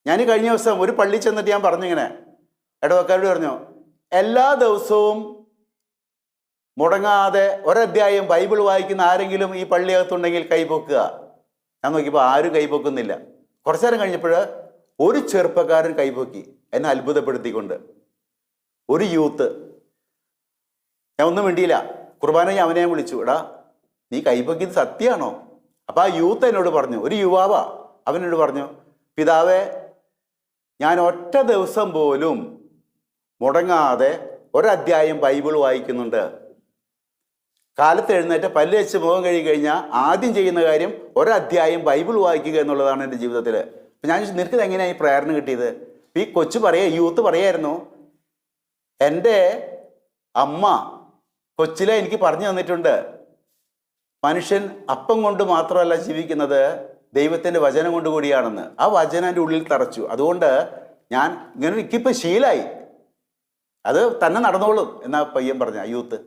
ഞാൻ കഴിഞ്ഞ ദിവസം ഒരു പള്ളി ചെന്നിട്ട് ഞാൻ പറഞ്ഞിങ്ങനെ, ഇടവക്കാരോട് പറഞ്ഞു, എല്ലാ ദിവസവും മുടങ്ങാതെ ഒരധ്യായം ബൈബിൾ വായിക്കുന്ന ആരെങ്കിലും ഈ പള്ളിയകത്തുണ്ടെങ്കിൽ കൈപൊക്കുക. ഞാൻ നോക്കിയപ്പോൾ ആരും കൈപൊക്കുന്നില്ല. കുറച്ചു നേരം കഴിഞ്ഞപ്പോൾ ഒരു ചെറുപ്പക്കാരൻ കൈപൊക്കി, എന്നെ അത്ഭുതപ്പെടുത്തിക്കൊണ്ട്. ഒരു യൂത്ത്. ഞാൻ ഒന്നും മിണ്ടിയില്ല. കുർബാന അവനെ വിളിച്ചു, എടാ നീ കൈപൊക്കിയത് സത്യമാണോ? അപ്പം ആ യൂത്ത് എന്നോട് പറഞ്ഞു, ഒരു യുവാവാ, അവനോട് പറഞ്ഞു, പിതാവേ, ഞാൻ ഒറ്റ ദിവസം പോലും മുടങ്ങാതെ ഒരധ്യായം ബൈബിൾ വായിക്കുന്നുണ്ട്. കാലത്ത് എഴുന്നേറ്റ് പല്ല് വെച്ച് മുഖം കഴുകി കഴിഞ്ഞാൽ ആദ്യം ചെയ്യുന്ന കാര്യം ഒരധ്യായം ബൈബിൾ വായിക്കുക എന്നുള്ളതാണ് എൻ്റെ ജീവിതത്തിൽ. അപ്പം ഞാൻ നിനക്ക് എങ്ങനെയാണ് ഈ പ്രേരണ കിട്ടിയത്? ഈ കൊച്ചു യൂത്ത് പറയായിരുന്നു, എൻ്റെ അമ്മ കൊച്ചിലെ എനിക്ക് പറഞ്ഞു തന്നിട്ടുണ്ട്, മനുഷ്യൻ അപ്പം കൊണ്ട് മാത്രമല്ല ജീവിക്കുന്നത്, ദൈവത്തിൻ്റെ വചനം കൊണ്ട് കൂടിയാണെന്ന്. ആ വചനം എൻ്റെ ഉള്ളിൽ തറച്ചു. അതുകൊണ്ട് ഞാൻ ഇങ്ങനെ എനിക്കിപ്പോൾ ശീലമായി, അത് തന്നെ നടന്നോളും എന്നാ പയ്യൻ പറഞ്ഞ യൂത്ത്.